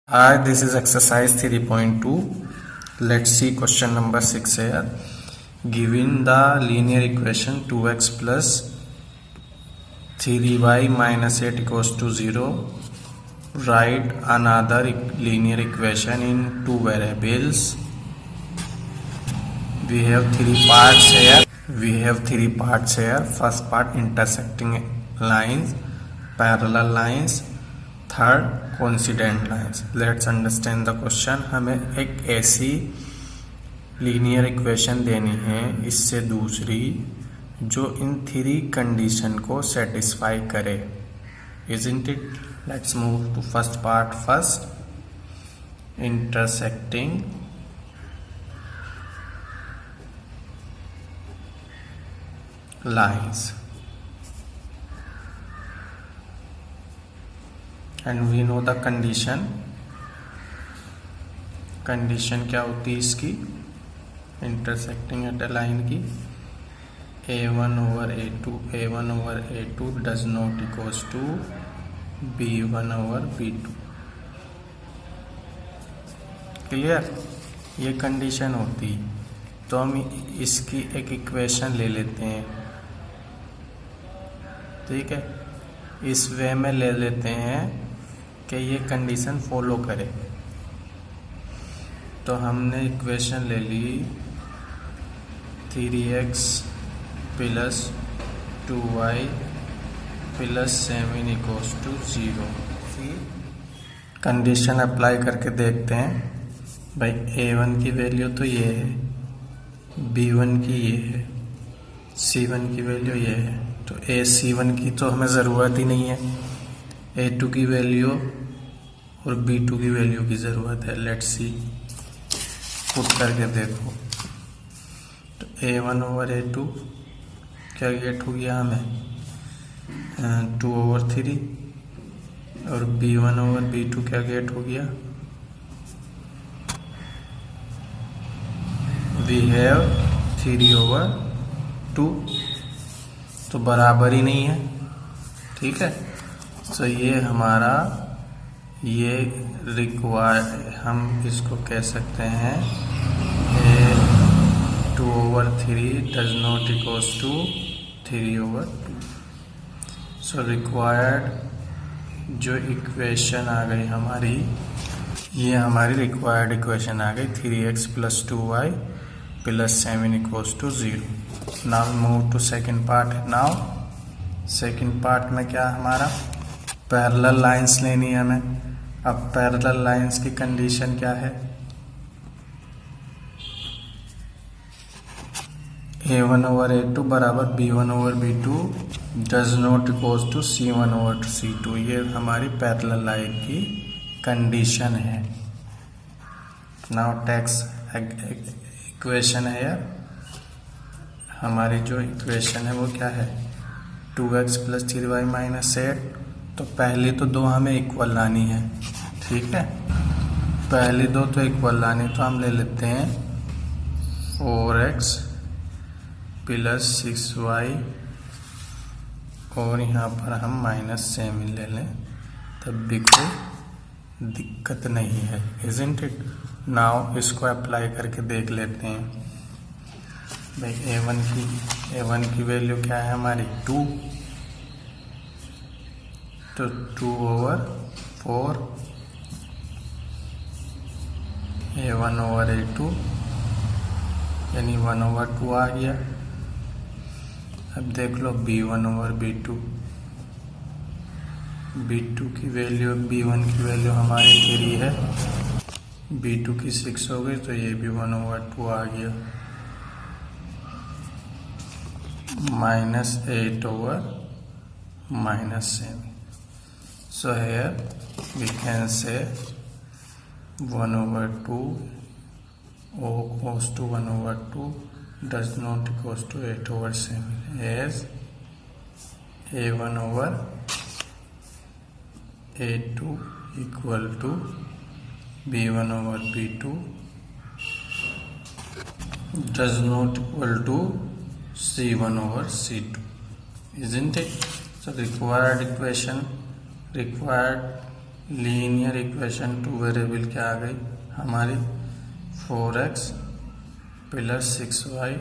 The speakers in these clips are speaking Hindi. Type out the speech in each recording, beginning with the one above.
Hi, this is exercise 3.2. Let's see question number 6 here. Given the linear equation 2x plus 3y minus 8 equals to 0, write another linear equation in two variables. We have three parts here. First part, intersecting lines, parallel lines. Third, coincident lines. Let's understand the question. हमें एक ऐसी लीनियर इक्वेशन देनी है इससे दूसरी जो इन थ्री कंडीशन को सेटिस्फाई करे. Isn't it? Let's move to first part first. Intersecting lines and we know the condition क्या होती है इसकी इंटरसेक्टिंग एट अ लाइन की. a1 over a2 does not equals to b1 over b2. Clear? ये कंडीशन होती है. तो हम इसकी एक इक्वेशन ले लेते हैं. ठीक है, इस वे में ले लेते हैं कि ये कंडीशन फॉलो करे. तो हमने इक्वेशन ले ली 3x plus 2y plus 7 equals to 0. Condition apply करके देखते हैं. भाई a1 की वैल्यू तो ये है, b1 की ये है, c1 की वैल्यू ये है. तो c1 की तो हमें ज़रूरत ही नहीं है. a2 की वैल्यू और b2 की वैल्यू की ज़रूरत है. लेट्स सी, पुट करके देखो. तो a1 ओवर a2 क्या गेट हो गया हमें 2 over 3 और b1 ओवर b2 क्या गेट हो गया. We have 3 over 2. तो बराबर ही नहीं है. ठीक है, तो ये हमारा ये रिक्वायर, हम इसको कह सकते हैं 2 over 3 does not equals to 3 over 2. So required जो इक्वेशन आ गई हमारी, ये हमारी रिक्वायर्ड इक्वेशन आ गई 3x plus 2y plus 7 equals to 0. Now move to second part. Now second part में क्या हमारा पैरेलल लाइंस लेनी है हमें. अब पैरेलल लाइंस की कंडीशन क्या है, a1 ओवर a2 बराबर b1 over b2 does not equals to c1 over c2. ये हमारी पैरेलल लाइन की कंडीशन है. नाउ टेक्स्ट इक्वेशन है यार. हमारी जो इक्वेशन है वो क्या है 2x प्लस 3y माइनस 8. तो पहली तो दो हमें इक्वल लानी है. ठीक है, पहली दो तो इक्वल लानी, तो हम ले लेते हैं 4x प्लस 6y और यहाँ पर हम माइनस 7 ले लें, तब भी कोई दिक्कत नहीं है. Isn't it? नाउ इसको अप्लाई करके देख लेते हैं. भाई a1 की वैल्यू क्या है हमारी 2. तो 2 over 4 a1 over a2 यानी 1 over 2 आ गया. अब देख लो b1 over b2 की वैल्यू, b1 की वैल्यू हमारी 3 है, b2 की 6 हो गई, तो ये भी 1 over 2 आ गया. minus 8 over minus 7. So here we can say 1 over 2 O goes to 1 over 2 does not equals to 8 over 7 as a1 over a2 equal to b1 over b2 does not equal to c1 over c2. Isn't it? So required linear equation two variable क्या आ गई हमारी 4x प्लस 6y,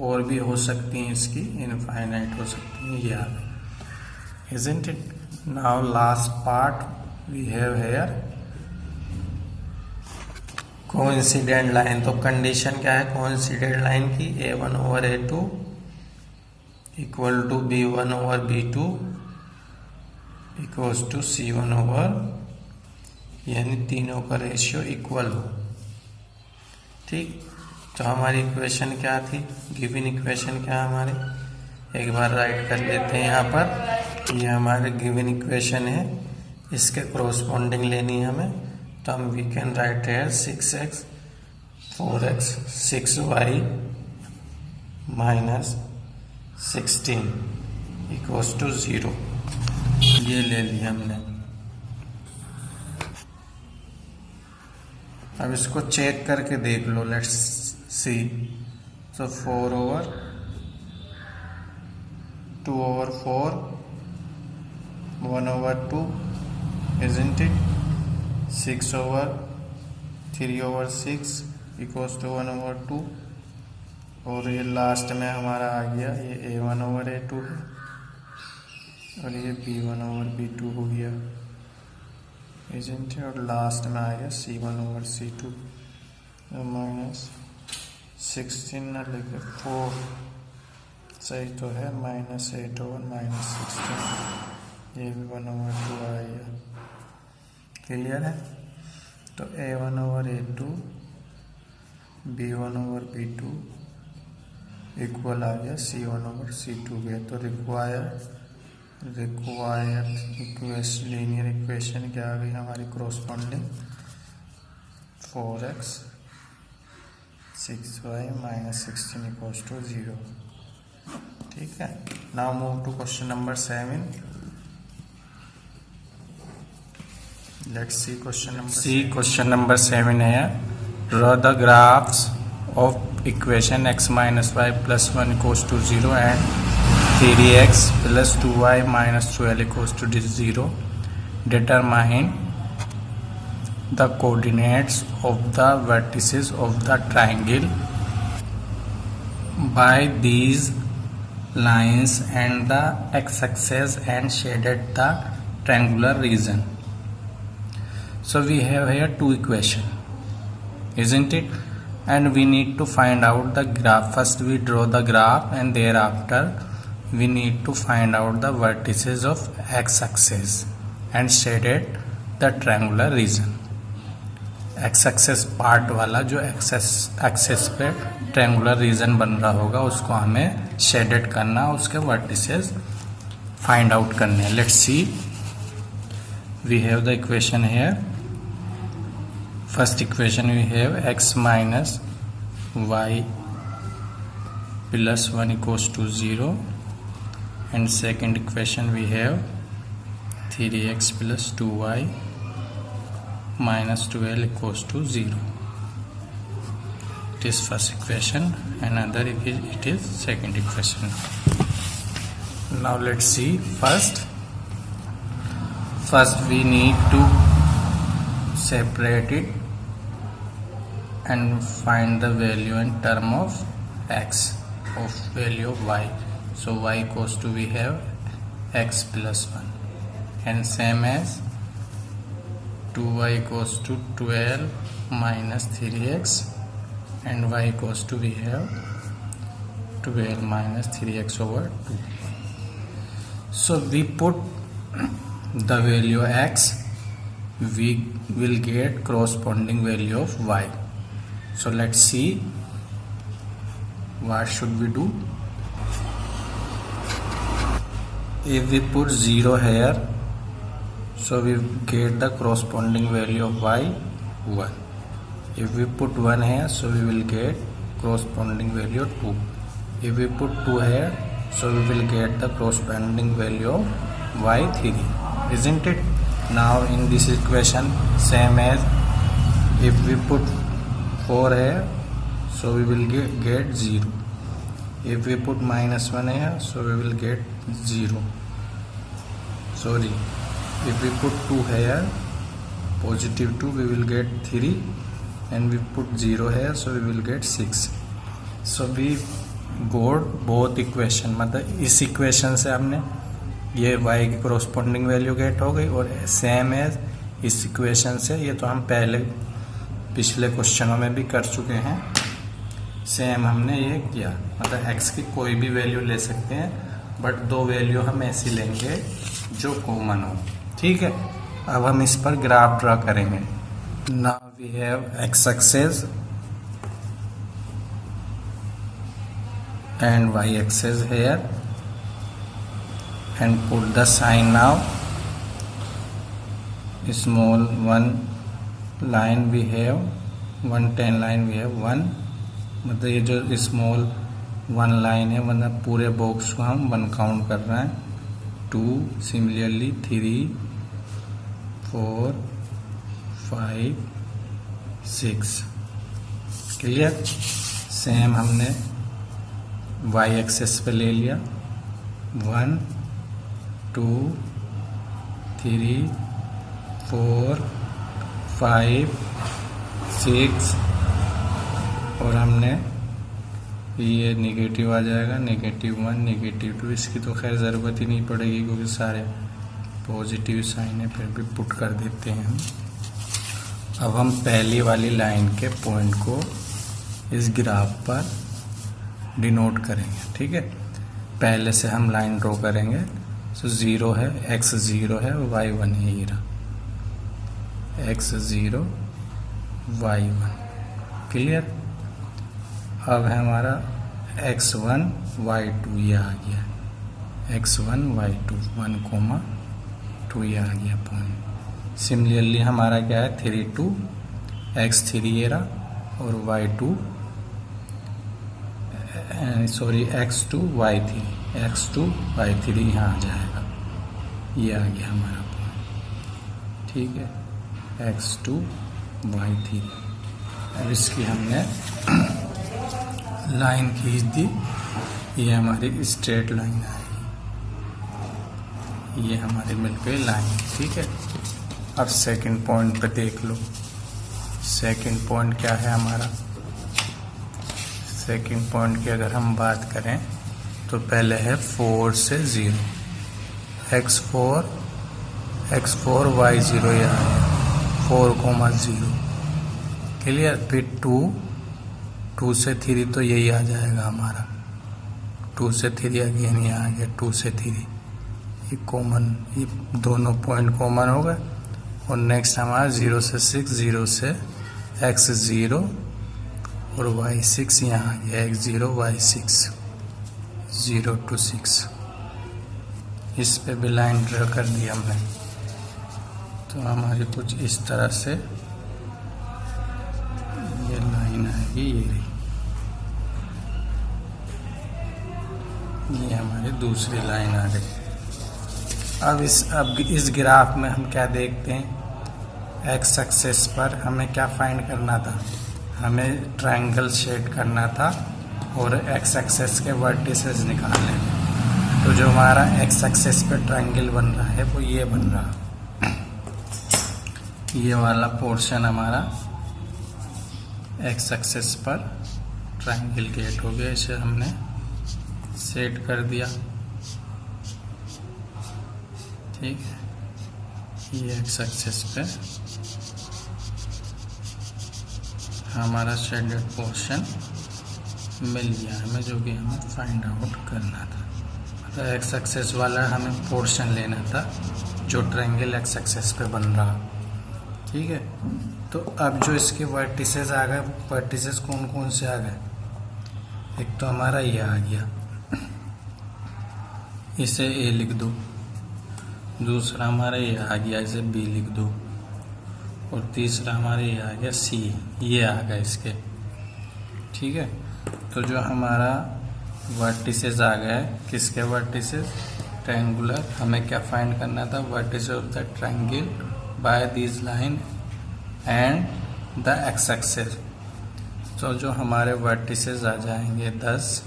और भी हो सकती हैं इसकी, इनफाइनाइट हो सकती हैं, ये आ गई। Isn't it? Now last part we have here coincident line. तो कंडीशन क्या है कोइंसिडेंट लाइन की, A1 over A2 equal to B1 over B2 equals to C1 over, यानी तीनों का रेशियो इक्वल हो। ठीक, तो हमारी इक्वेशन क्या थी, गिवन इक्वेशन क्या हमारे, एक बार राइट कर लेते हैं यहाँ पर। ये हमारे गिवन इक्वेशन है, इसके कोरोस्पोंडिंग लेनी है हमें, तो हम वी कैन राइट है 6x 4x 6y minus 16 equals to 0, ये ले लिया हमने। अब इसको चेक करके देख लो, लेट्स सी। तो 4 over 2 over 4 1 over 2 isn't it, 6 over 3 over 6 equals to 1 over 2, और ये लास्ट में हमारा आ गया ये A1 ओवर A2 है, और ये B1 ओवर B2 हो गया isn't it, और लास्ट में आ गया C1 ओवर C2 माइनस 16 ना लेके 4 सही तो है, माइनस 8 ओवर माइनस 16, ये भी 1 ओवर 2 आ गया। क्लियर है? तो A1 over A2 B1 over B2 equal आ गया C1 ओवर C2 गया। तो रिक्वायर इक्वेशन, लीनियर इक्वेशन क्या आ गई हमारी corresponding, 4x 6y minus 16 equals to 0। ठीक है, now move to question number 7। Let's see question number 7 है, draw the graphs of equation x minus y plus 1 equals to 0 and 3x plus 2y minus 12 equals to 0. Determine the coordinates of the vertices of the triangle by these lines and the x-axis and shaded the triangular region. So we have here two equations, isn't it? And we need to find out the graph. First we draw the graph and thereafter we need to find out the vertices of x-axis and shaded the triangular region. x-axis part वाला जो एक्सेस पे ट्रायंगुलर रीजन बन रहा होगा उसको हमें शेडेड करना, उसके वर्टिसेस फाइंड आउट करने। Let's see, we have the equation here. First equation we have x minus y plus 1 equals to 0, and second equation we have 3x plus 2y minus 12 equals to 0. It is first equation, another it is second equation. Now let's see. First we need to separate it and find the value in term of x, of value of y. So y equals to, we have x plus 1, and same as 2y equals to 12 minus 3x, and y equals to, we have 12 minus 3x over 2. So we put the value x, we will get corresponding value of y. So let's see what should we do. If we put 0 here, so we get the corresponding value of y 1. If we put 1 here, so we will get corresponding value 2. If we put 2 here, so we will get the corresponding value of y 3, isn't it? Now in this equation, same as if we put 4 here, so we will get 0. If we put minus 1 here, so we will get 0. Sorry, if we put 2 here, +2 we will get 3 and we put 0 here, so we will get 6. So we got both equation, मतलब इस इक्वेशन से हमने ये y की कोरोस्पोंडिंग वैल्यू गेट हो गई और सेम एज इस इक्वेशन से, ये तो हम पहले पिछले क्वेश्चनों में भी कर चुके हैं, सेम हमने ये किया, मतलब x की कोई भी वैल्यू ले सकते हैं, बट दो वैल्यू हम ऐसी लेंगे जो कॉमन हो। ठीक है, अब हम इस पर ग्राफ ड्रा करेंगे। Now we have x axis and y axis here and put the sign now. Small one line we have, 110 line we have 1, मतलब ये जो स्मॉल 1 लाइन है, मतलब पूरे बॉक्स को हम 1 काउंट कर रहे हैं। 2, सिमिलरली 3, 4, 5, 6। क्लियर। सेम हमने y एक्सेस पे ले लिया, 1, 2, 3, 4, 5, 6 और हमने ये नेगेटिव आ जाएगा, -1, -2। इसकी तो खैर ज़रूरत ही नहीं पड़ेगी क्योंकि सारे पॉजिटिव साइन है, फिर भी पुट कर देते हैं हम। अब हम पहली वाली लाइन के पॉइंट को इस ग्राफ पर डिनोट करेंगे। ठीक है, पहले से हम लाइन ड्रॉ करेंगे। तो 0 है, x 0 है, y 1 है, ये रहा x 0 y 1। क्लियर। अब है हमारा x1 y2, ये आ गया x1 y2, 1, 2 ये आ गया पॉइंट। सिमिलरली हमारा क्या है 3, 2 x3 ये रहा और y2 sorry x2 y3, x2 y3 यहाँ आ जाएगा, ये आ गया हमारा पॉइंट। ठीक है, x2 y3। अब इसकी हमने लाइन खींच दी, ये हमारी स्ट्रेट लाइन आएगी, ये हमारी मिल गई लाइन। ठीक है, अब सेकंड पॉइंट पे देख लो। सेकंड पॉइंट क्या है हमारा? सेकंड पॉइंट की अगर हम बात करें तो पहले है 4 से 0, x4 y0 ये आया 4,0। क्लियर। फिर 2 से 3 तो यही आ जाएगा हमारा, 2 से 3 अगेन ये आ गया, 2 से 3 ये कॉमन, ये दोनों पॉइंट कॉमन हो गए। और नेक्स्ट हमारा 0 से 6, 0 से x0 और y6 यहाँ आ गया, x0 y6, 0 to 6। इस पे भी लाइन ड्रा कर दी हमने, तो हमारी कुछ इस तरह से ये लाइन आएगी, ये रही, ये हमारी दूसरी लाइन आ गई। अब इस ग्राफ में हम क्या देखते हैं, एक्स एक्सिस पर हमें क्या फाइंड करना था, हमें ट्रायंगल शेड करना था और एक्स एक्सिस के वर्टिसेस निकालने थे। तो जो हमारा एक्स एक्सिस पे ट्रायंगल बन रहा है वो ये बन रहा, ये वाला पोर्शन हमारा एक्स एक्सिस पर ट्रायंगल गेट हो गया, इसे हमने सेट कर दिया। ठीक है, ये एक्स एक्सिस पे हमारा शेडेड पोर्शन मिल गया हमें, जो कि हमें फाइंड आउट करना था। तो एक्स एक्सिस वाला हमें पोर्शन लेना था जो ट्रायंगल एक्स एक्सिस पे बन रहा। ठीक है, तो अब जो इसके वर्टिसेस आ गए, वर्टिसेस कौन कौन से आ गए, एक तो हमारा ये आ गया, इसे ए लिख दो, दूसरा हमारा ये आ गया, इसे बी लिख दो, और तीसरा हमारा ये आ गया सी, ये आ गया इसके। ठीक है, तो जो हमारा वर्टिसेस आ गए, किसके वर्टिसेस, ट्रायंगुलर, हमें क्या फाइंड करना था, vertices of the triangle by this line and the X axis. तो जो हमारे वर्टिसेस आ जाएंगे 10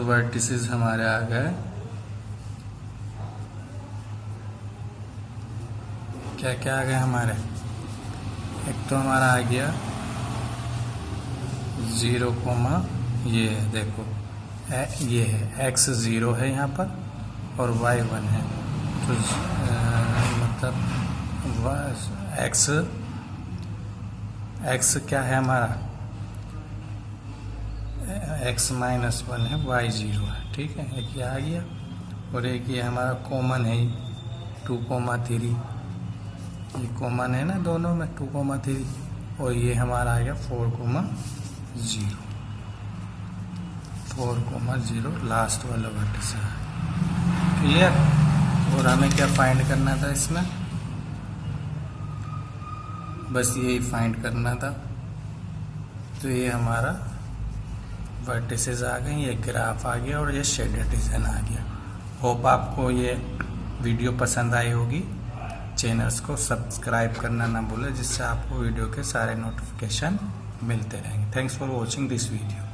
वर्टिसेस हमारे आ गए क्या क्या आ गया हमारे, एक तो हमारा आ गया 0, ये है देखो ये है x 0 है यहाँ पर और y 1 है, तो मतलब x क्या है हमारा, x -1 है, y 0 है, ठीक है। एक ये आ गया और एक ये हमारा कॉमन है 2, 3, ये कॉमन है ना दोनों में 2, 3, और ये हमारा आ गया 4, 0, 4, 0 लास्ट वाला वर्टेक्स है। क्लियर। और हमें क्या फाइंड करना था इसमें, बस यही फाइंड करना था। तो ये हमारा वर्टिसेस आ गए, ये ग्राफ आ गया और ये शेडेड रीजन आ गया। होप आपको ये वीडियो पसंद आई होगी। चैनल्स को सब्सक्राइब करना ना भूलें, जिससे आपको वीडियो के सारे नोटिफिकेशन मिलते रहेंगे। Thanks for watching this video.